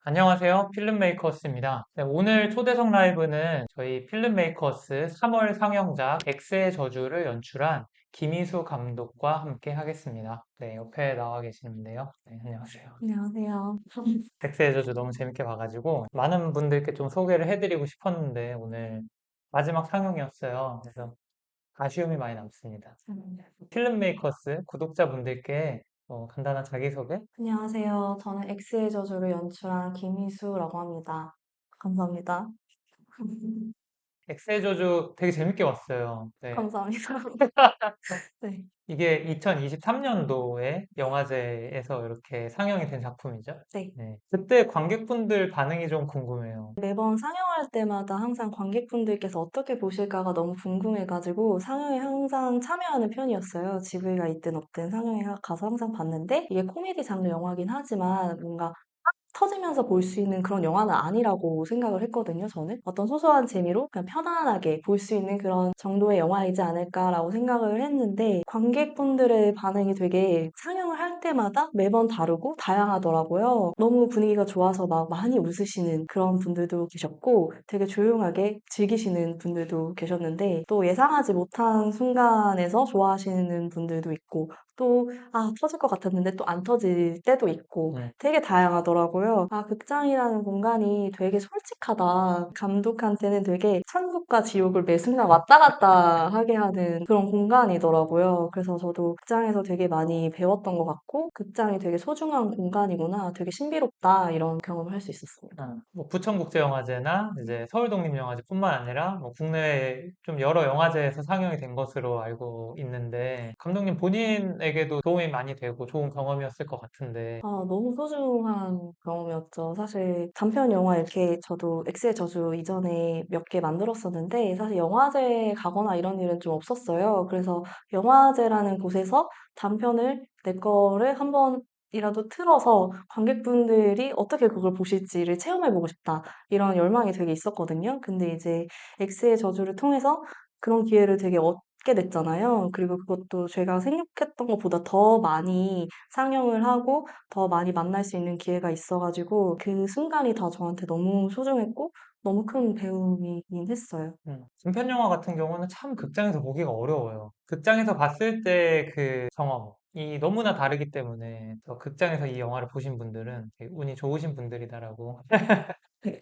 안녕하세요. 필름메이커스입니다. 네, 오늘 초대석 라이브는 저희 필름메이커스 3월 상영작 X의 저주를 연출한 김희수 감독과 함께 하겠습니다. 네, 옆에 나와 계시는데요. 네, 안녕하세요. 안녕하세요. X의 저주 너무 재밌게 봐가지고 많은 분들께 좀 소개를 해드리고 싶었는데 오늘 마지막 상영이었어요. 그래서 아쉬움이 많이 남습니다. 필름메이커스 구독자분들께 간단한 자기소개. 안녕하세요. 저는 엑스의 저주를 연출한 김희수라고 합니다. 감사합니다. X의 저주 되게 재밌게 봤어요. 네. 감사합니다. 네, 이게 2023년도에 영화제에서 이렇게 상영이 된 작품이죠. 네. 네. 그때 관객분들 반응이 좀 궁금해요. 매번 상영할 때마다 항상 관객분들께서 어떻게 보실까가 너무 궁금해가지고 상영에 항상 참여하는 편이었어요. GV가 있든 없든 상영에 가서 항상 봤는데 이게 코미디 장르 영화긴 하지만 뭔가 터지면서 볼 수 있는 그런 영화는 아니라고 생각을 했거든요, 저는. 어떤 소소한 재미로 그냥 편안하게 볼 수 있는 그런 정도의 영화이지 않을까라고 생각을 했는데, 관객분들의 반응이 되게 상영을 할 때마다 매번 다르고 다양하더라고요. 너무 분위기가 좋아서 막 많이 웃으시는 그런 분들도 계셨고, 되게 조용하게 즐기시는 분들도 계셨는데, 또 예상하지 못한 순간에서 좋아하시는 분들도 있고, 또, 아, 터질 것 같았는데 또 안 터질 때도 있고, 네. 되게 다양하더라고요. 아, 극장이라는 공간이 되게 솔직하다. 감독한테는 되게 천국과 지옥을 매 순간 왔다 갔다 하게 하는 그런 공간이더라고요. 그래서 저도 극장에서 되게 많이 배웠던 것 같고, 극장이 되게 소중한 공간이구나, 되게 신비롭다, 이런 경험을 할 수 있었습니다. 뭐 부천국제영화제나 이제 서울독립영화제뿐만 아니라 뭐 국내에 좀 여러 영화제에서 상영이 된 것으로 알고 있는데 감독님 본인에게도 도움이 많이 되고 좋은 경험이었을 것 같은데 아, 너무 소중한 경험이었죠. 사실 단편 영화 이렇게 저도 엑스의 저주 이전에 몇 개 만들었었는데 사실 영화제에 가거나 이런 일은 좀 없었어요. 그래서 영화제라는 곳에서 단편을 내 거를 한 번이라도 틀어서 관객분들이 어떻게 그걸 보실지를 체험해보고 싶다. 이런 열망이 되게 있었거든요. 근데 이제 엑스의 저주를 통해서 그런 기회를 되게 얻게 됐잖아요. 그리고 그것도 제가 생각했던 것보다 더 많이 상영을 하고 더 많이 만날 수 있는 기회가 있어가지고 그 순간이 다 저한테 너무 소중했고 너무 큰 배움이긴 했어요. 중편 영화 같은 경우는 참 극장에서 보기가 어려워요. 극장에서 봤을 때 그 경험이 너무나 다르기 때문에 더 극장에서 이 영화를 보신 분들은 되게 운이 좋으신 분들이다라고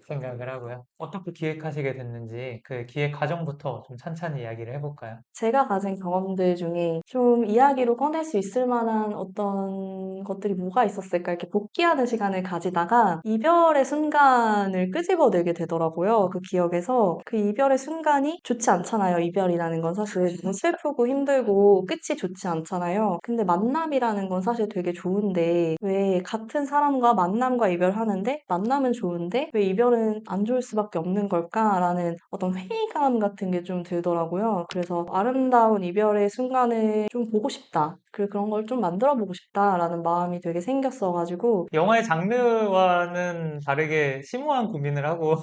생각을 하고요. 어떻게 기획하시게 됐는지 그 기획 과정부터 좀 찬찬히 이야기를 해볼까요? 제가 가진 경험들 중에 좀 이야기로 꺼낼 수 있을 만한 어떤 것들이 뭐가 있었을까 이렇게 복귀하는 시간을 가지다가 이별의 순간을 끄집어내게 되더라고요. 그 기억에서 그 이별의 순간이 좋지 않잖아요. 이별이라는 건 사실 너무 슬프고 힘들고 끝이 좋지 않잖아요. 근데 만남이라는 건 사실 되게 좋은데 왜 같은 사람과 만남과 이별하는데 만남은 좋은데 왜 이별은 안 좋을 수밖에 없는 걸까라는 어떤 회의감 같은 게 좀 들더라고요. 그래서 아름다운 이별의 순간을 좀 보고 싶다. 그리고 그런 걸 좀 만들어 보고 싶다라는 마음이 되게 생겼어가지고 영화의 장르와는 다르게 심오한 고민을 하고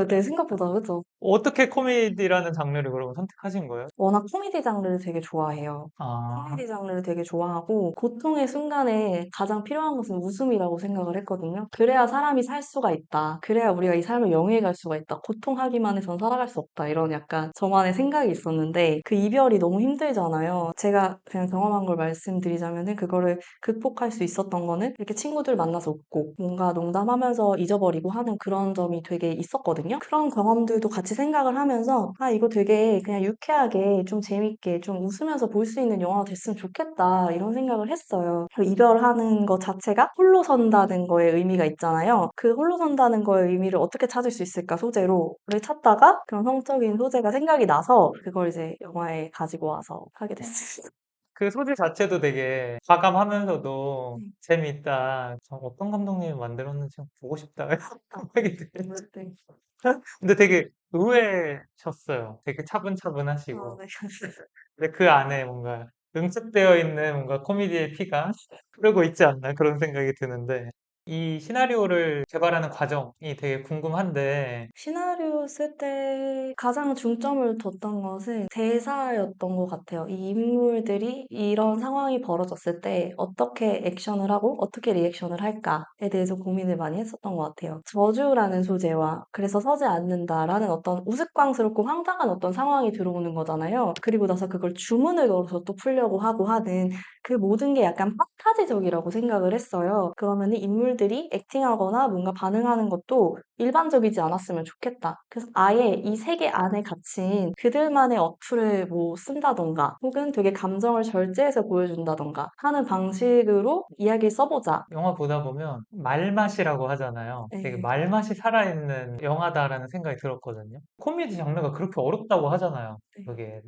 네, 생각보다 그죠. 어떻게 코미디라는 장르를 그러면 선택하신 거예요? 워낙 코미디 장르를 되게 좋아해요. 아, 코미디 장르를 되게 좋아하고 고통의 순간에 가장 필요한 것은 웃음이라고 생각을 했거든요. 그래야 사람이 살 수가 있다. 그래야 우리가 이 삶을 영위해 갈 수가 있다. 고통하기만 해선 살아갈 수 없다. 이런 약간 저만의 생각이 있었는데 그 이별이 너무 힘들잖아요. 제가 그냥 경험한 걸 말씀드리자면은 그거를 극복할 수 있었던 거는 이렇게 친구들 만나서 웃고 뭔가 농담하면서 잊어버리고 하는 그런 점이 되게 있었거든요. 그런 경험들도 같이 생각을 하면서 아, 이거 되게 그냥 유쾌하게 좀 재밌게 좀 웃으면서 볼 수 있는 영화가 됐으면 좋겠다 이런 생각을 했어요. 이별하는 것 자체가 홀로 선다는 거에 의미가 있잖아요. 그 홀로 선다는 거의 의미를 어떻게 찾을 수 있을까 소재로를 찾다가 그런 성적인 소재가 생각이 나서 그걸 이제 영화에 가지고 와서 하게 됐어요. 그 소재 자체도 되게 과감하면서도 네. 재미있다. 어떤 감독님이 만들었는지 보고 싶다. 생각이 들어요. 네. 근데 되게 의외셨어요. 되게 차분차분하시고. 네. 근데 그 안에 뭔가 응축되어 있는 뭔가 코미디의 피가 흐르고 있지 않나 그런 생각이 드는데 이 시나리오를 개발하는 과정이 되게 궁금한데, 시나리오 쓸 때 가장 중점을 뒀던 것은 대사였던 것 같아요. 이 인물들이 이런 상황이 벌어졌을 때 어떻게 액션을 하고 어떻게 리액션을 할까에 대해서 고민을 많이 했었던 것 같아요. 저주라는 소재와 그래서 서지 않는다라는 어떤 우스꽝스럽고 황당한 어떤 상황이 들어오는 거잖아요. 그리고 나서 그걸 주문을 걸어서 또 풀려고 하고 하는 그 모든 게 약간 판타지적이라고 생각을 했어요. 그러면 인물들이 액팅하거나 뭔가 반응하는 것도 일반적이지 않았으면 좋겠다. 그래서 아예 이 세계 안에 갇힌 그들만의 어투를 뭐 쓴다던가 혹은 되게 감정을 절제해서 보여준다던가 하는 방식으로 이야기를 써보자. 영화 보다 보면 말맛이라고 하잖아요. 되게 네. 말맛이 살아있는 영화다라는 생각이 들었거든요. 코미디 장르가 그렇게 어렵다고 하잖아요. 네. 그게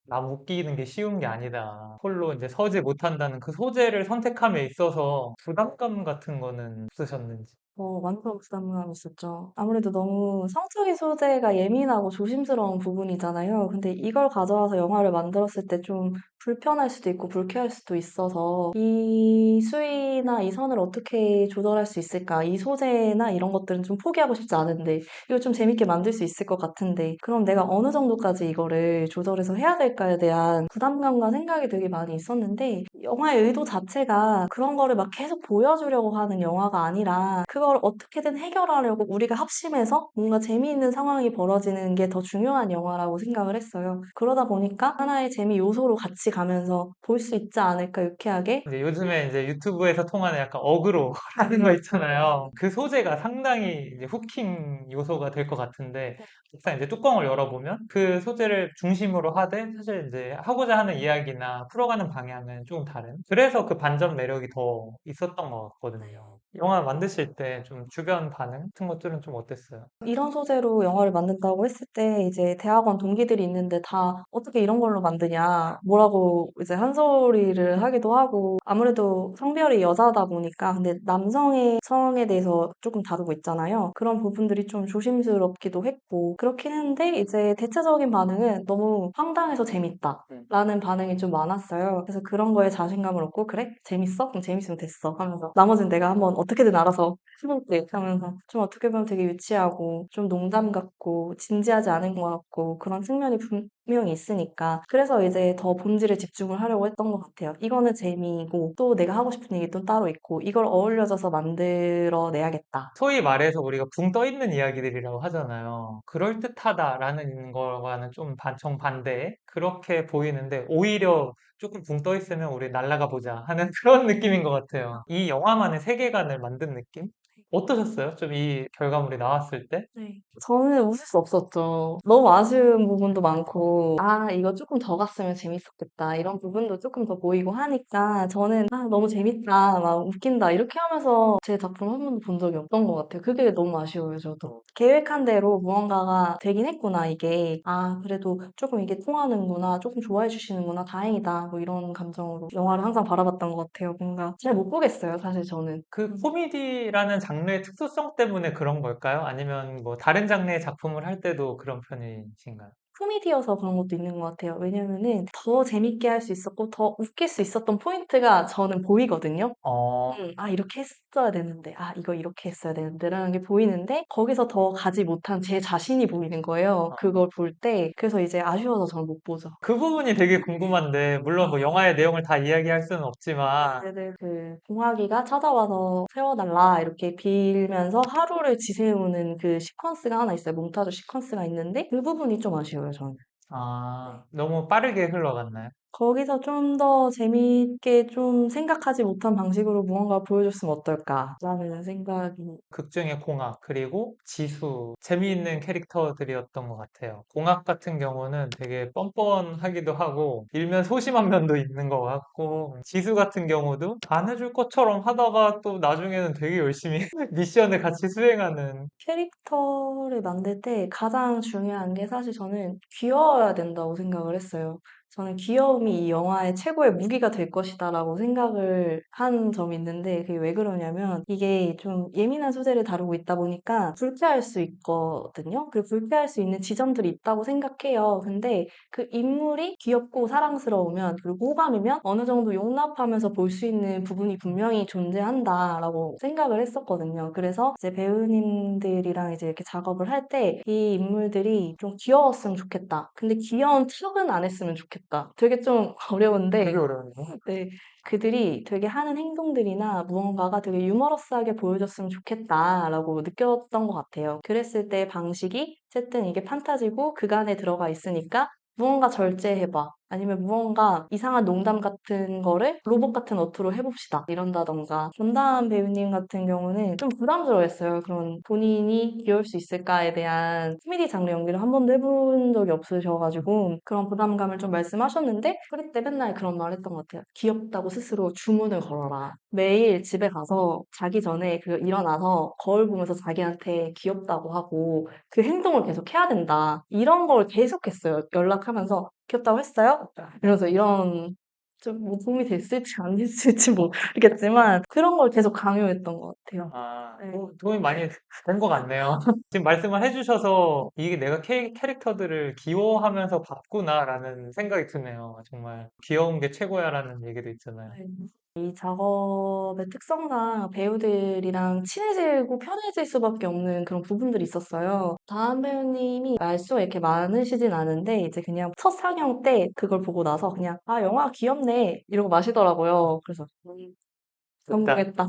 남 웃기는 게 쉬운 게 아니다. 홀로 이제 서지 못한다는 그 소재를 선택함에 있어서 부담감 같은 거는 없으셨는지. 완전 부담감이 있었죠. 아무래도 너무 성적인 소재가 예민하고 조심스러운 부분이잖아요. 근데 이걸 가져와서 영화를 만들었을 때 좀 불편할 수도 있고 불쾌할 수도 있어서 이 수위나 이 선을 어떻게 조절할 수 있을까? 이 소재나 이런 것들은 좀 포기하고 싶지 않은데 이걸 좀 재밌게 만들 수 있을 것 같은데 그럼 내가 어느 정도까지 이거를 조절해서 해야 될까에 대한 부담감과 생각이 되게 많이 있었는데 영화의 의도 자체가 그런 거를 막 계속 보여주려고 하는 영화가 아니라 그걸 어떻게든 해결하려고 우리가 합심해서 뭔가 재미있는 상황이 벌어지는 게 더 중요한 영화라고 생각을 했어요. 그러다 보니까 하나의 재미 요소로 같이 가면서 볼 수 있지 않을까 유쾌하게. 이제 요즘에 이제 유튜브에서 통하는 약간 어그로라는 거 있잖아요. 그 소재가 상당히 이제 후킹 요소가 될 것 같은데, 막상 이제 뚜껑을 열어보면 그 소재를 중심으로 하되 사실 이제 하고자 하는 이야기나 풀어가는 방향은 조금 다른. 그래서 그 반전 매력이 더 있었던 것 같거든요. 영화 만드실 때 좀 주변 반응 같은 것들은 좀 어땠어요? 이런 소재로 영화를 만든다고 했을 때 이제 대학원 동기들이 있는데 다 어떻게 이런 걸로 만드냐 뭐라고 이제 한 소리를 하기도 하고 아무래도 성별이 여자다 보니까 근데 남성의 성에 대해서 조금 다루고 있잖아요. 그런 부분들이 좀 조심스럽기도 했고 그렇긴 한데 이제 대체적인 반응은 너무 황당해서 재밌다. 라는 반응이 좀 많았어요. 그래서 그런 거에 자신감을 얻고, 그래? 재밌어? 그럼 재밌으면 됐어. 하면서. 나머지는 내가 한번 어떻게든 알아서 해볼게. 하면서. 좀 어떻게 보면 되게 유치하고, 좀 농담 같고, 진지하지 않은 것 같고, 그런 측면이 분명히 있으니까. 그래서 이제 더 본질에 집중을 하려고 했던 것 같아요. 이거는 재미이고, 또 내가 하고 싶은 얘기 또 따로 있고, 이걸 어울려져서 만들어내야겠다. 소위 말해서 우리가 붕 떠 있는 이야기들이라고 하잖아요. 그럴듯하다라는 거와는 좀 정반대에 그렇게 보이는데 오히려 조금 붕 떠 있으면 우리 날아가 보자 하는 그런 느낌인 것 같아요. 이 영화만의 세계관을 만든 느낌? 어떠셨어요? 좀 이 결과물이 나왔을 때? 네. 저는 웃을 수 없었죠. 너무 아쉬운 부분도 많고, 아, 이거 조금 더 갔으면 재밌었겠다. 이런 부분도 조금 더 보이고 하니까, 저는, 아, 너무 재밌다. 막 웃긴다. 이렇게 하면서 제 작품 한 번도 본 적이 없던 것 같아요. 그게 너무 아쉬워요, 저도. 계획한 대로 무언가가 되긴 했구나, 이게. 아, 그래도 조금 이게 통하는구나. 조금 좋아해 주시는구나. 다행이다. 뭐 이런 감정으로 영화를 항상 바라봤던 것 같아요. 뭔가 잘 못 보겠어요, 사실 저는. 그 코미디라는 장르의 특수성 때문에 그런 걸까요? 아니면 뭐 다른 장르의 작품을 할 때도 그런 편이신가요? 코미디여서 그런 것도 있는 것 같아요. 왜냐면은 더 재밌게 할 수 있었고 더 웃길 수 있었던 포인트가 저는 보이거든요. 어, 아, 이렇게 했어야 되는데, 아, 이거 이렇게 했어야 되는데, 라는 게 보이는데, 거기서 더 가지 못한 제 자신이 보이는 거예요. 그걸 볼 때. 그래서 이제 아쉬워서 저는 못 보죠. 그 부분이 되게 궁금한데, 물론 뭐 영화의 내용을 다 이야기할 수는 없지만, 네네, 그, 공학이가 찾아와서 세워달라, 이렇게 빌면서 하루를 지새우는 그 시퀀스가 하나 있어요. 몽타주 시퀀스가 있는데, 그 부분이 좀 아쉬워요, 저는. 네. 너무 빠르게 흘러갔나요? 거기서 좀 더 재미있게 좀 생각하지 못한 방식으로 무언가 보여줬으면 어떨까라는 생각이. 극 중의 공학, 그리고 지수, 재미있는 캐릭터들이었던 것 같아요. 공학 같은 경우는 되게 뻔뻔하기도 하고, 일면 소심한 면도 있는 것 같고, 지수 같은 경우도 안 해줄 것처럼 하다가 또 나중에는 되게 열심히 미션을 같이 수행하는. 캐릭터를 만들 때 가장 중요한 게 사실 저는 귀여워야 된다고 생각을 했어요. 저는 귀여움이 이 영화의 최고의 무기가 될 것이다라고 생각을 한 점이 있는데 그게 왜 그러냐면 이게 좀 예민한 소재를 다루고 있다 보니까 불쾌할 수 있거든요. 그리고 불쾌할 수 있는 지점들이 있다고 생각해요. 근데 그 인물이 귀엽고 사랑스러우면 그리고 호감이면 어느 정도 용납하면서 볼 수 있는 부분이 분명히 존재한다라고 생각을 했었거든요. 그래서 이제 배우님들이랑 이제 이렇게 작업을 할 때 이 인물들이 좀 귀여웠으면 좋겠다. 근데 귀여운 척은 안 했으면 좋겠다. 되게 좀 되게 어려운데 어려운데. 네, 그들이 되게 하는 행동들이나 무언가가 되게 유머러스하게 보여줬으면 좋겠다라고 느꼈던 것 같아요. 그랬을 때 방식이 어쨌든 이게 판타지고 그간에 들어가 있으니까 무언가 절제해봐. 아니면 무언가 이상한 농담 같은 거를 로봇 같은 어투로 해봅시다. 이런다던가. 전다은 배우님 같은 경우는 좀 부담스러웠어요. 그런 본인이 귀여울 수 있을까에 대한 코미디 장르 연기를 한 번도 해본 적이 없으셔가지고 그런 부담감을 좀 말씀하셨는데 프리 때 맨날 그런 말 했던 것 같아요. 귀엽다고 스스로 주문을 걸어라. 매일 집에 가서 자기 전에 일어나서 거울 보면서 자기한테 귀엽다고 하고 그 행동을 계속 해야 된다. 이런 걸 계속했어요. 연락하면서 귀엽다고 했어요? 이러면서 이런 좀 뭐 도움이 됐을지 안 됐을지 모르겠지만 그런 걸 계속 강요했던 것 같아요. 네. 도움이 많이 된 것 같네요. 지금 말씀을 해주셔서 이게 내가 캐릭터들을 귀여워하면서 봤구나라는 생각이 드네요. 정말 귀여운 게 최고야라는 얘기도 있잖아요. 네. 이 작업의 특성상 배우들이랑 친해지고 편해질 수밖에 없는 그런 부분들이 있었어요. 다음 배우님이 말수가 이렇게 많으시진 않은데 이제 그냥 첫 상영 때 그걸 보고 나서 그냥 아 영화 귀엽네 이러고 마시더라고요. 그래서 좋다. 성공했다.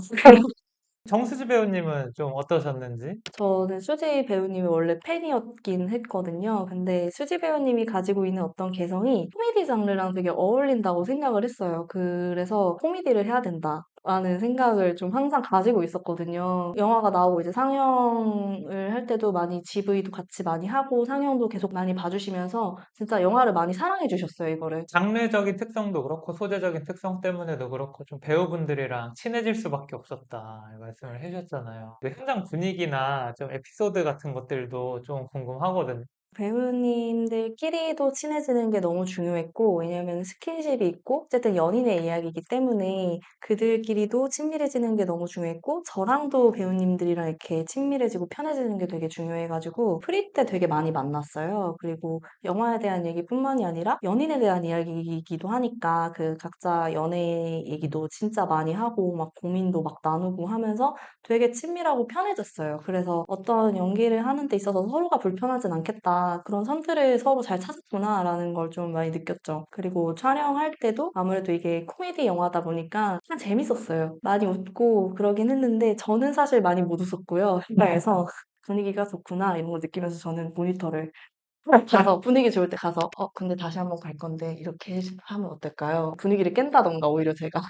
정수지 배우님은 좀 어떠셨는지? 저는 수지 배우님이 원래 팬이었긴 했거든요. 근데 수지 배우님이 가지고 있는 어떤 개성이 코미디 장르랑 되게 어울린다고 생각을 했어요. 그래서 코미디를 해야 된다. 라는 생각을 좀 항상 가지고 있었거든요. 영화가 나오고 이제 상영을 할 때도 많이 GV도 같이 많이 하고 상영도 계속 많이 봐주시면서 진짜 영화를 많이 사랑해 주셨어요, 이거를. 장르적인 특성도 그렇고 소재적인 특성 때문에도 그렇고 좀 배우분들이랑 친해질 수밖에 없었다 이 말씀을 해주셨잖아요. 그 현장 분위기나 좀 에피소드 같은 것들도 좀 궁금하거든요. 배우님들끼리도 친해지는 게 너무 중요했고, 왜냐면 스킨십이 있고, 어쨌든 연인의 이야기이기 때문에 그들끼리도 친밀해지는 게 너무 중요했고, 저랑도 배우님들이랑 이렇게 친밀해지고 편해지는 게 되게 중요해가지고, 프리 때 되게 많이 만났어요. 그리고 영화에 대한 얘기뿐만이 아니라 연인에 대한 이야기이기도 하니까 그 각자 연애 얘기도 진짜 많이 하고, 막 고민도 막 나누고 하면서 되게 친밀하고 편해졌어요. 그래서 어떤 연기를 하는 데 있어서 서로가 불편하진 않겠다. 그런 선들을 서로 잘 찾았구나라는 걸 좀 많이 느꼈죠. 그리고 촬영할 때도 아무래도 이게 코미디 영화다 보니까 그냥 재밌었어요. 많이 웃고 그러긴 했는데 저는 사실 많이 못 웃었고요. 현장에서 분위기가 좋구나 이런 거 느끼면서 저는 모니터를 가서 분위기 좋을 때 가서 근데 다시 한번 갈 건데 이렇게 하면 어떨까요? 분위기를 깬다던가 오히려 제가.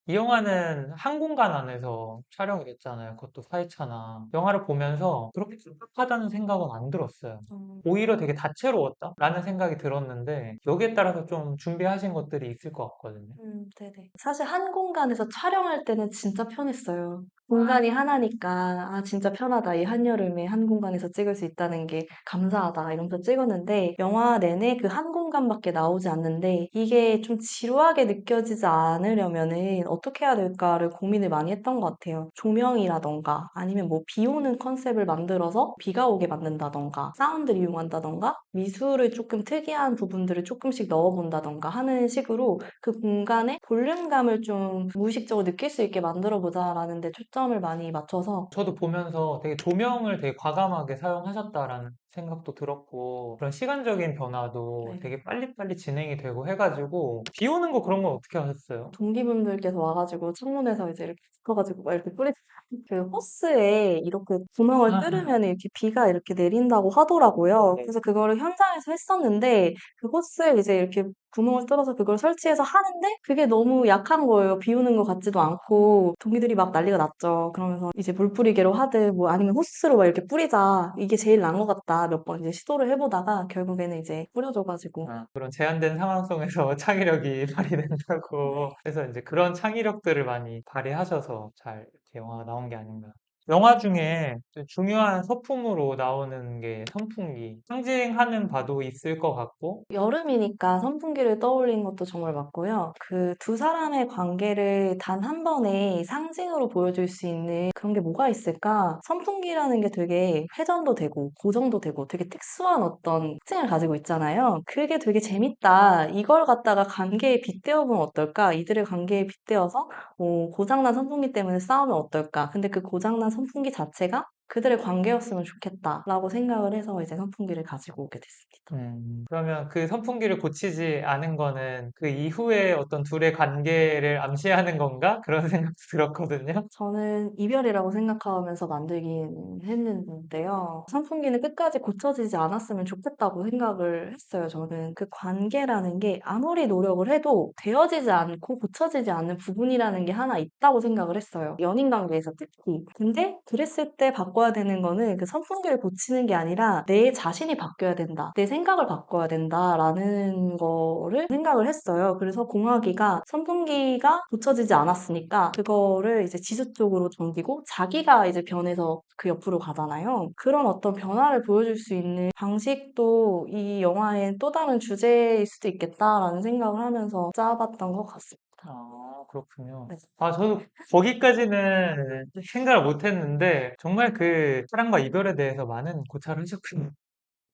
이 영화는 한 공간 안에서 촬영이 됐잖아요. 그것도 4회차나. 영화를 보면서 그렇게 답답하다는 생각은 안 들었어요. 오히려 되게 다채로웠다라는 생각이 들었는데 여기에 따라서 좀 준비하신 것들이 있을 것 같거든요. 네네. 사실 한 공간에서 촬영할 때는 진짜 편했어요. 공간이 하나니까, 아, 진짜 편하다. 이 한여름에 한 공간에서 찍을 수 있다는 게 감사하다. 이러면서 찍었는데, 영화 내내 그 한 공간밖에 나오지 않는데, 이게 좀 지루하게 느껴지지 않으려면은 어떻게 해야 될까를 고민을 많이 했던 것 같아요. 조명이라던가, 아니면 뭐 비 오는 컨셉을 만들어서 비가 오게 만든다던가, 사운드를 이용한다던가, 미술을 조금 특이한 부분들을 조금씩 넣어본다던가 하는 식으로 그 공간에 볼륨감을 좀 무의식적으로 느낄 수 있게 만들어 보자라는 데 초점을 많이 맞춰서 저도 보면서 되게 조명을 되게 과감하게 사용하셨다라는 생각도 들었고 그런 시간적인 변화도 네. 되게 빨리빨리 진행이 되고 해가지고 비 오는 거 그런 건 어떻게 하셨어요? 동기분들께서 와가지고 창문에서 이제 이렇게 붙어가지고 막 이렇게 뿌리 그 호스에 이렇게 구멍을 뚫으면 이렇게 비가 이렇게 내린다고 하더라고요. 네. 그래서 그거를 현장에서 했었는데 그 호스에 이제 이렇게 구멍을 뚫어서 그걸 설치해서 하는데 그게 너무 약한 거예요. 비 오는 것 같지도 않고 동기들이 막 난리가 났죠. 그러면서 이제 물 뿌리개로 하든 뭐 아니면 호스로 막 이렇게 뿌리자. 이게 제일 나은 것 같다. 몇 번 이제 시도를 해보다가 결국에는 이제 뿌려줘가지고 그런 제한된 상황 속에서 창의력이 발휘된다고. 그래서 이제 그런 창의력들을 많이 발휘하셔서 잘 이렇게 영화가 나온 게 아닌가. 영화 중에 중요한 서품으로 나오는 게 선풍기. 상징하는 바도 있을 것 같고, 여름이니까 선풍기를 떠올린 것도 정말 맞고요. 그 두 사람의 관계를 단 한 번에 상징으로 보여줄 수 있는 그런 게 뭐가 있을까? 선풍기라는 게 되게 회전도 되고 고정도 되고 되게 특수한 어떤 특징을 가지고 있잖아요. 그게 되게 재밌다. 이걸 갖다가 관계에 빗대어보면 어떨까? 이들의 관계에 빗대어서 고장난 선풍기 때문에 싸우면 어떨까? 근데 그 고장난 선풍기 자체가 그들의 관계였으면 좋겠다라고 생각을 해서 이제 선풍기를 가지고 오게 됐습니다. 그러면 그 선풍기를 고치지 않은 거는 그 이후에 어떤 둘의 관계를 암시하는 건가? 그런 생각도 들었거든요. 저는 이별이라고 생각하면서 만들긴 했는데요. 선풍기는 끝까지 고쳐지지 않았으면 좋겠다고 생각을 했어요. 저는 그 관계라는 게 아무리 노력을 해도 되어지지 않고 고쳐지지 않는 부분이라는 게 하나 있다고 생각을 했어요. 연인 관계에서 특히. 근데 그랬을 때 바꿔야 되는 거는 그 선풍기를 고치는 게 아니라 내 자신이 바뀌어야 된다. 내 생각을 바꿔야 된다라는 거를 생각을 했어요. 그래서 공학이가 선풍기가 고쳐지지 않았으니까 그거를 이제 지수 쪽으로 넘기고 자기가 이제 변해서 그 옆으로 가잖아요. 그런 어떤 변화를 보여줄 수 있는 방식도 이 영화의 또 다른 주제일 수도 있겠다라는 생각을 하면서 짜봤던 것 같습니다. 아, 그렇군요. 네. 아, 저도 거기까지는 생각을 못 했는데, 정말 그 사랑과 이별에 대해서 많은 고찰을 하셨군요.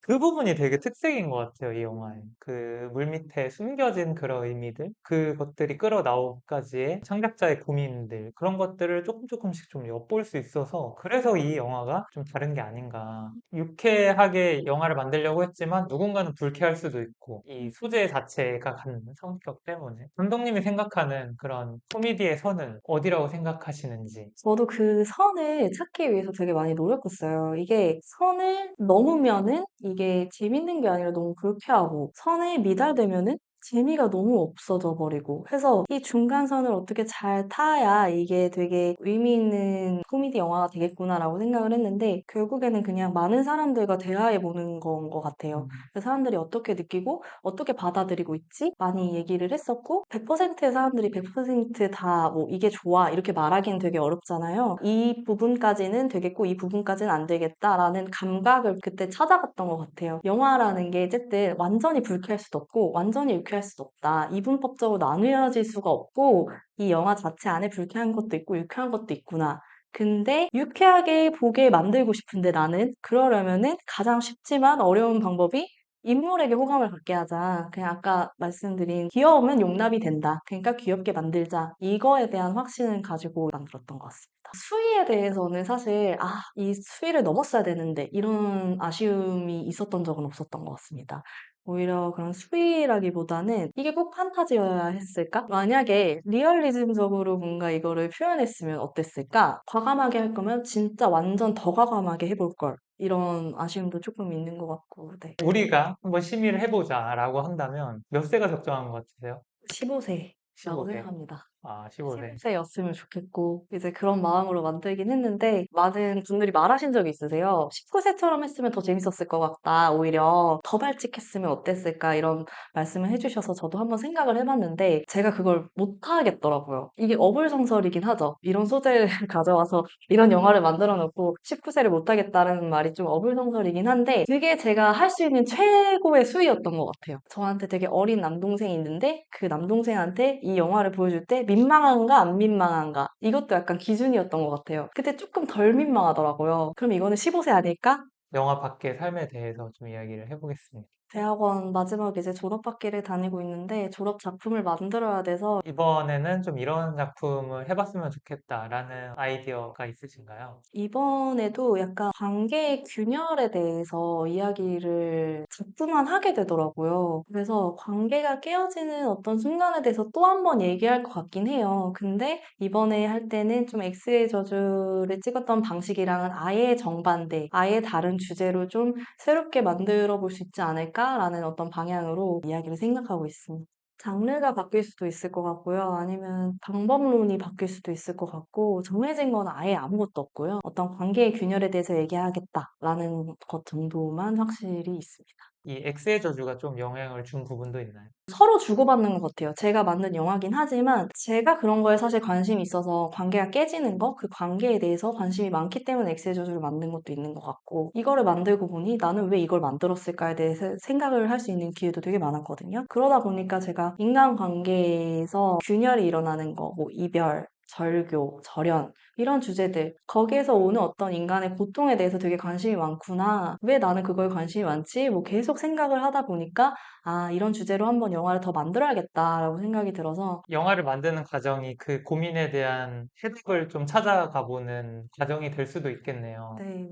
그 부분이 되게 특색인 것 같아요, 이 영화에. 그 물밑에 숨겨진 그런 의미들, 그것들이 끌어나오기까지의 창작자의 고민들, 그런 것들을 조금 조금씩 좀 엿볼 수 있어서, 그래서 이 영화가 좀 다른 게 아닌가. 유쾌하게 영화를 만들려고 했지만, 누군가는 불쾌할 수도 있고, 이 소재 자체가 갖는 성격 때문에. 감독님이 생각하는 그런 코미디의 선은 어디라고 생각하시는지. 저도 그 선을 찾기 위해서 되게 많이 노력했어요. 이게 선을 넘으면은 이게 재밌는 게 아니라 너무 불쾌하고 선에 미달되면은 재미가 너무 없어져 버리고 해서 이 중간선을 어떻게 잘 타야 이게 되게 의미 있는 코미디 영화가 되겠구나라고 생각을 했는데 결국에는 그냥 많은 사람들과 대화해 보는 건 것 같아요. 음. 그 사람들이 어떻게 느끼고 어떻게 받아들이고 있지? 많이 얘기를 했었고 100%의 사람들이 100%다 뭐 이게 좋아 이렇게 말하기는 되게 어렵잖아요. 이 부분까지는 되겠고 이 부분까지는 안 되겠다라는 감각을 그때 찾아갔던 것 같아요. 영화라는 게 어쨌든 완전히 불쾌할 수도 없고 완전히 유쾌할 수도 없다. 이분법적으로 나누어질 수가 없고 이 영화 자체 안에 불쾌한 것도 있고 유쾌한 것도 있구나. 근데 유쾌하게 보게 만들고 싶은데 나는 그러려면은 가장 쉽지만 어려운 방법이 인물에게 호감을 갖게 하자. 그냥 아까 말씀드린 귀여우면 용납이 된다. 그러니까 귀엽게 만들자. 이거에 대한 확신을 가지고 만들었던 것 같습니다. 수위에 대해서는 사실 이 수위를 넘었어야 되는데 이런 아쉬움이 있었던 적은 없었던 것 같습니다. 오히려 그런 수위라기보다는 이게 꼭 판타지여야 했을까? 만약에 리얼리즘적으로 뭔가 이거를 표현했으면 어땠을까? 과감하게 할 거면 진짜 완전 더 과감하게 해볼 걸. 이런 아쉬움도 조금 있는 것 같고, 네. 우리가 한번 심의를 해보자라고 한다면, 몇 세가 적정한 것 같으세요? 15세라고 15세. 생각합니다. 아, 15세. 15세였으면 좋겠고, 이제 그런 마음으로 만들긴 했는데, 많은 분들이 말하신 적이 있으세요. 19세처럼 했으면 더 재밌었을 것 같다. 오히려 더 발칙했으면 어땠을까? 이런 말씀을 해주셔서 저도 한번 생각을 해봤는데, 제가 그걸 못하겠더라고요. 이게 어불성설이긴 하죠. 이런 소재를 가져와서 이런 영화를 만들어 놓고 19세를 못하겠다는 말이 좀 어불성설이긴 한데, 그게 제가 할 수 있는 최고의 수위였던 것 같아요. 저한테 되게 어린 남동생이 있는데, 그 남동생한테 이 영화를 보여줄 때 민망한가 안 민망한가 이것도 약간 기준이었던 것 같아요. 그때 조금 덜 민망하더라고요. 그럼 이거는 15세 아닐까? 영화 밖의 삶에 대해서 좀 이야기를 해보겠습니다. 대학원 마지막 이제 졸업학기를 다니고 있는데 졸업 작품을 만들어야 돼서 이번에는 좀 이런 작품을 해봤으면 좋겠다라는 아이디어가 있으신가요? 이번에도 약간 관계의 균열에 대해서 이야기를 자꾸만 하게 되더라고요. 그래서 관계가 깨어지는 어떤 순간에 대해서 또 한 번 얘기할 것 같긴 해요. 근데 이번에 할 때는 좀 엑스의 저주를 찍었던 방식이랑은 아예 정반대, 아예 다른 주제로 좀 새롭게 만들어 볼 수 있지 않을까라는 어떤 방향으로 이야기를 생각하고 있습니다. 장르가 바뀔 수도 있을 것 같고요. 아니면 방법론이 바뀔 수도 있을 것 같고, 정해진 건 아예 아무것도 없고요. 어떤 관계의 균열에 대해서 얘기하겠다라는 것 정도만 확실히 있습니다. 이 X의 저주가 좀 영향을 준 부분도 있나요? 서로 주고받는 것 같아요. 제가 만든 영화긴 하지만 제가 그런 거에 사실 관심이 있어서 관계가 깨지는 거, 그 관계에 대해서 관심이 많기 때문에 엑셀 저주를 만든 것도 있는 것 같고 이거를 만들고 보니 나는 왜 이걸 만들었을까에 대해서 생각을 할 수 있는 기회도 되게 많았거든요. 그러다 보니까 제가 인간관계에서 균열이 일어나는 거, 뭐 이별, 절교, 절연 이런 주제들 거기에서 오는 어떤 인간의 고통에 대해서 되게 관심이 많구나. 왜 나는 그거에 관심이 많지? 뭐 계속 생각을 하다 보니까 아, 이런 주제로 한번 영화를 더 만들어야겠다라고 생각이 들어서, 영화를 만드는 과정이 그 고민에 대한 해답을 좀 찾아가 보는 과정이 될 수도 있겠네요. 네.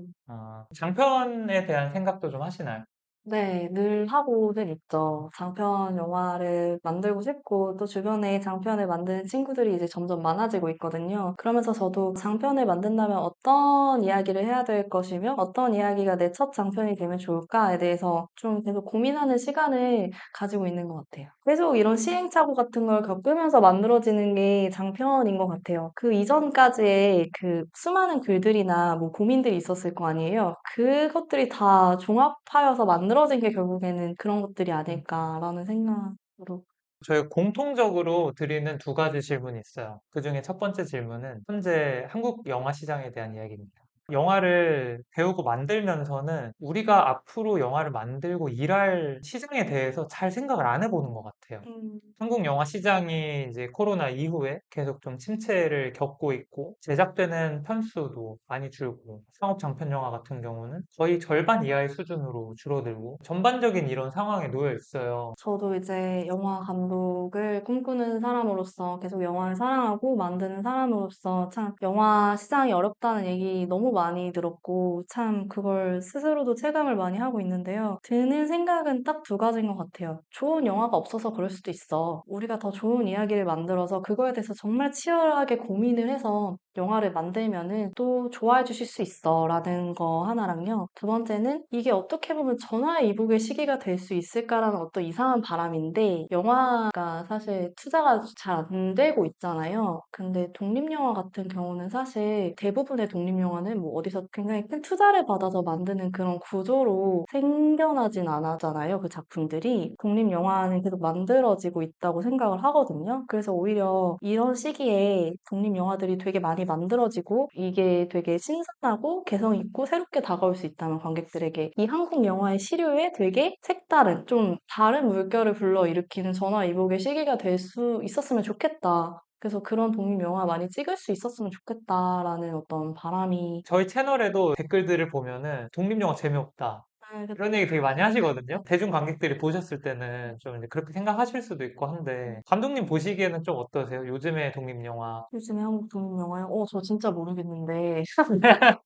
장편에 대한 생각도 좀 하시나요? 네, 늘 하고는 있죠. 장편 영화를 만들고 싶고, 또 주변에 장편을 만드는 친구들이 이제 점점 많아지고 있거든요. 그러면서 저도 장편을 만든다면 어떤 이야기를 해야 될 것이며, 어떤 이야기가 내 첫 장편이 되면 좋을까에 대해서 좀 계속 고민하는 시간을 가지고 있는 것 같아요. 계속 이런 시행착오 같은 걸 겪으면서 만들어지는 게 장편인 것 같아요. 그 이전까지의 그 수많은 글들이나 뭐 고민들이 있었을 거 아니에요. 그것들이 다 종합하여서 만들어진 게 결국에는 그런 것들이 음. 아닐까라는 생각으로. 저희가 공통적으로 드리는 두 가지 질문이 있어요. 그중에 첫 번째 질문은 현재 한국 영화 시장에 대한 이야기입니다. 영화를 배우고 만들면서는 우리가 앞으로 영화를 만들고 일할 시장에 대해서 잘 생각을 안 해보는 것 같아요. 음, 한국 영화 시장이 이제 코로나 이후에 계속 좀 침체를 겪고 있고 제작되는 편수도 많이 줄고 상업 장편 영화 같은 경우는 거의 절반 이하의 수준으로 줄어들고 전반적인 이런 상황에 놓여 있어요. 저도 이제 영화 감독을 꿈꾸는 사람으로서 계속 영화를 사랑하고 만드는 사람으로서 참 영화 시장이 어렵다는 얘기 너무 많이 들었고 참 그걸 스스로도 체감을 많이 하고 있는데요. 드는 생각은 딱 두 가지인 것 같아요. 좋은 영화가 없어서 그럴 수도 있어. 우리가 더 좋은 이야기를 만들어서 그거에 대해서 정말 치열하게 고민을 해서 영화를 만들면은 또 좋아해 주실 수 있어 라는 거 하나랑요. 두 번째는 이게 어떻게 보면 전화의 이복의 시기가 될 수 있을까라는 어떤 이상한 바람인데 영화가 사실 투자가 잘 안 되고 있잖아요. 근데 독립영화 같은 경우는 사실 대부분의 독립영화는 뭐 어디서 굉장히 큰 투자를 받아서 만드는 그런 구조로 생겨나진 않았잖아요. 그 작품들이. 독립영화는 계속 만들어지고 있다고 생각을 하거든요. 그래서 오히려 이런 시기에 독립영화들이 되게 많이 만들어지고 이게 되게 신선하고 개성 있고 새롭게 다가올 수 있다면 관객들에게 이 한국 영화의 시류에 되게 색다른 좀 다른 물결을 불러일으키는 전화위복의 시기가 될 수 있었으면 좋겠다. 그래서 그런 독립영화 많이 찍을 수 있었으면 좋겠다라는 어떤 바람이. 저희 채널에도 댓글들을 보면은 독립영화 재미없다. 아, 이런 얘기 되게 많이 하시거든요. 대중 관객들이 보셨을 때는 좀 이제 그렇게 생각하실 수도 있고 한데 감독님 보시기에는 좀 어떠세요? 요즘의 독립영화. 요즘에 한국 독립영화요? 저 진짜 모르겠는데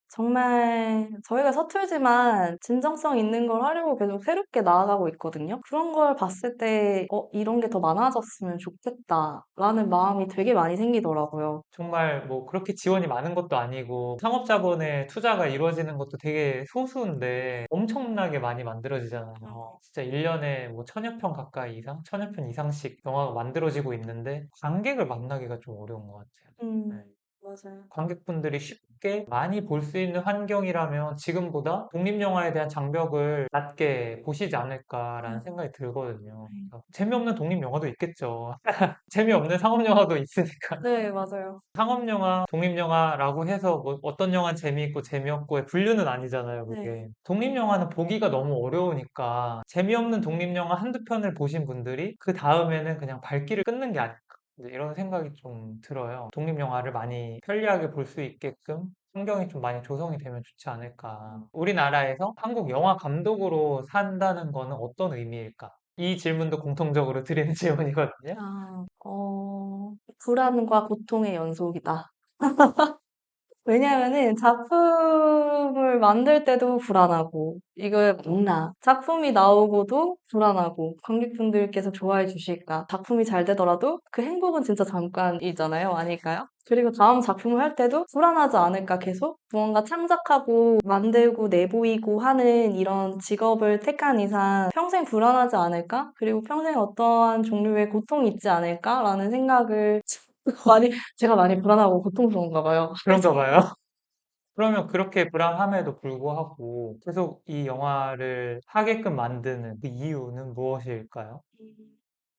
정말 저희가 서툴지만 진정성 있는 걸 하려고 계속 새롭게 나아가고 있거든요. 그런 걸 봤을 때, 이런 게 더 많아졌으면 좋겠다라는 마음이 되게 많이 생기더라고요. 정말 뭐 그렇게 지원이 많은 것도 아니고 상업자본의 투자가 이루어지는 것도 되게 소수인데 엄청나게 많이 만들어지잖아요. 진짜 1년에 뭐 천여 편 가까이 이상, 천여 편 이상씩 영화가 만들어지고 있는데 관객을 만나기가 좀 어려운 것 같아요. 네. 맞아요. 관객분들이 쉽게 많이 볼 수 있는 환경이라면 지금보다 독립영화에 대한 장벽을 낮게 보시지 않을까라는 생각이 들거든요. 그래서 재미없는 독립영화도 있겠죠. 재미없는 상업영화도 있으니까. 네, 맞아요. 상업영화, 독립영화라고 해서 뭐 어떤 영화는 재미있고 재미없고의 분류는 아니잖아요, 네. 그게. 독립영화는 보기가 너무 어려우니까 재미없는 독립영화 한두 편을 보신 분들이 그 다음에는 그냥 발길을 끊는 게 아닐까. 이제 이런 생각이 좀 들어요. 독립영화를 많이 편리하게 볼 수 있게끔 환경이 좀 많이 조성이 되면 좋지 않을까. 우리나라에서 한국 영화 감독으로 산다는 거는 어떤 의미일까? 이 질문도 공통적으로 드리는 질문이거든요. 불안과 고통의 연속이다. 왜냐면은 작품을 만들 때도 불안하고, 이걸 맞나? 작품이 나오고도 불안하고, 관객분들께서 좋아해 주실까? 작품이 잘 되더라도 그 행복은 진짜 잠깐이잖아요. 아닐까요? 그리고 다음 작품을 할 때도 불안하지 않을까 계속? 무언가 창작하고 만들고 내보이고 하는 이런 직업을 택한 이상 평생 불안하지 않을까? 그리고 평생 어떠한 종류의 고통이 있지 않을까라는 생각을 많이, 제가 많이 불안하고 고통스러운가 봐요. 그런가 봐요. 그러면 그렇게 불안함에도 불구하고 계속 이 영화를 하게끔 만드는 그 이유는 무엇일까요?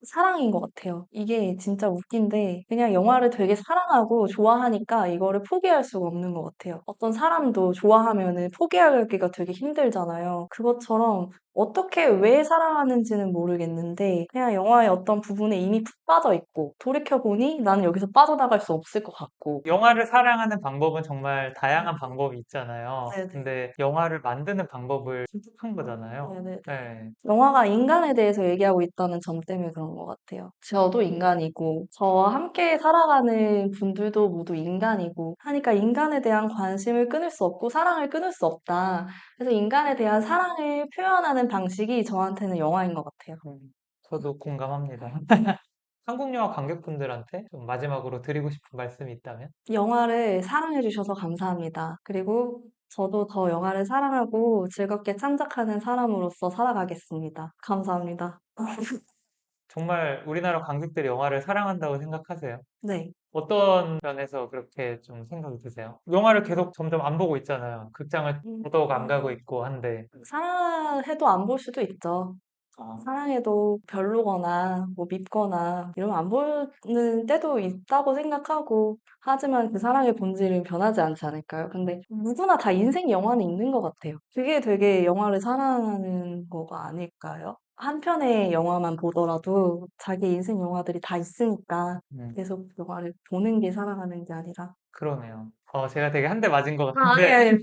사랑인 것 같아요. 이게 진짜 웃긴데 그냥 영화를 되게 사랑하고 좋아하니까 이거를 포기할 수가 없는 것 같아요. 어떤 사람도 좋아하면은 포기하기가 되게 힘들잖아요. 그것처럼 어떻게 왜 사랑하는지는 모르겠는데 그냥 영화의 어떤 부분에 이미 푹 빠져 있고 돌이켜보니 나는 여기서 빠져나갈 수 없을 것 같고. 영화를 사랑하는 방법은 정말 다양한 방법이 있잖아요. 네네. 근데 영화를 만드는 방법을 선택한 거잖아요. 네네. 네. 영화가 인간에 대해서 얘기하고 있다는 점 때문에 그런 것 같아요. 저도 인간이고, 저와 함께 살아가는 분들도 모두 인간이고, 하니까 인간에 대한 관심을 끊을 수 없고, 사랑을 끊을 수 없다. 그래서 인간에 대한 사랑을 표현하는 방식이 저한테는 영화인 것 같아요. 음, 저도 공감합니다. 한국 영화 관객분들한테 좀 마지막으로 드리고 싶은 말씀이 있다면? 영화를 사랑해주셔서 감사합니다. 그리고 저도 더 영화를 사랑하고 즐겁게 창작하는 사람으로서 살아가겠습니다. 감사합니다. 정말 우리나라 관객들이 영화를 사랑한다고 생각하세요? 네. 어떤 면에서 그렇게 좀 생각이 드세요? 영화를 계속 점점 안 보고 있잖아요. 극장을 더더욱 안 가고 있고 한데. 사랑해도 안 볼 수도 있죠. 사랑해도 별로거나 뭐 밉거나 이러면 안 보는 때도 있다고 생각하고 하지만 그 사랑의 본질은 변하지 않지 않을까요? 근데 누구나 다 인생 영화는 있는 것 같아요. 그게 되게 영화를 사랑하는 거가 아닐까요? 한 편의 영화만 보더라도 자기 인생 영화들이 다 있으니까 음, 계속 영화를 보는 게 사랑하는 게 아니라. 그러네요. 제가 되게 한 대 맞은 것 아니, 같은데, 아니.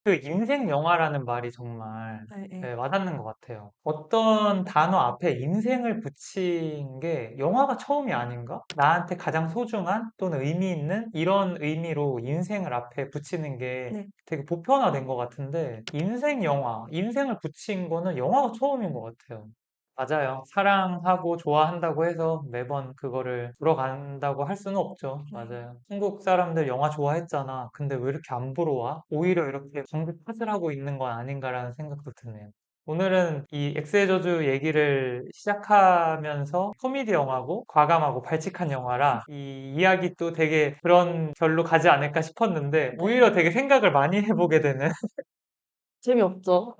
그 인생 영화라는 말이 정말 네, 네. 네, 와닿는 것 같아요. 어떤 단어 앞에 인생을 붙인 게 영화가 처음이 아닌가? 나한테 가장 소중한 또는 의미 있는 이런 의미로 인생을 앞에 붙이는 게 네. 되게 보편화된 것 같은데, 인생 영화, 인생을 붙인 거는 영화가 처음인 것 같아요. 맞아요. 사랑하고 좋아한다고 해서 매번 그거를 보러 간다고 할 수는 없죠. 네. 맞아요. 한국 사람들 영화 좋아했잖아. 근데 왜 이렇게 안 보러 와? 오히려 이렇게 관객 탓을 하고 있는 건 아닌가라는 생각도 드네요. 오늘은 이 엑스의 저주 얘기를 시작하면서 코미디 영화고 과감하고 발칙한 영화라 이 이야기도 되게 그런 결로 가지 않을까 싶었는데 네. 오히려 되게 생각을 많이 해보게 되는 재미없죠.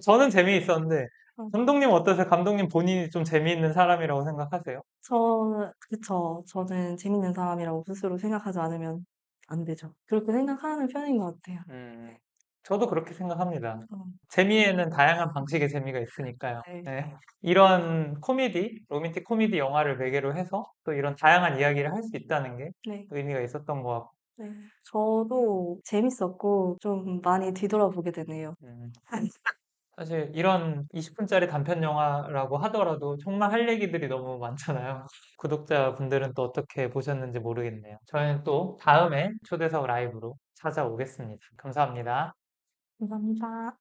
저는 재미있었는데 어. 감독님 어떠세요? 감독님 본인이 좀 재미있는 사람이라고 생각하세요? 그쵸. 저는 재밌는 사람이라고 스스로 생각하지 않으면 안 되죠. 그렇게 생각하는 편인 것 같아요. 음, 저도 그렇게 생각합니다. 어, 재미에는 다양한 방식의 재미가 있으니까요. 네, 네. 이런 코미디, 로맨틱 코미디 영화를 매개로 해서 또 이런 다양한 이야기를 할 수 있다는 게 네, 의미가 있었던 것 같고, 네. 저도 재밌었고 좀 많이 뒤돌아보게 되네요. 음, 사실 이런 20분짜리 단편 영화라고 하더라도 정말 할 얘기들이 너무 많잖아요. 구독자분들은 또 어떻게 보셨는지 모르겠네요. 저희는 또 다음에 초대석 라이브로 찾아오겠습니다. 감사합니다. 감사합니다.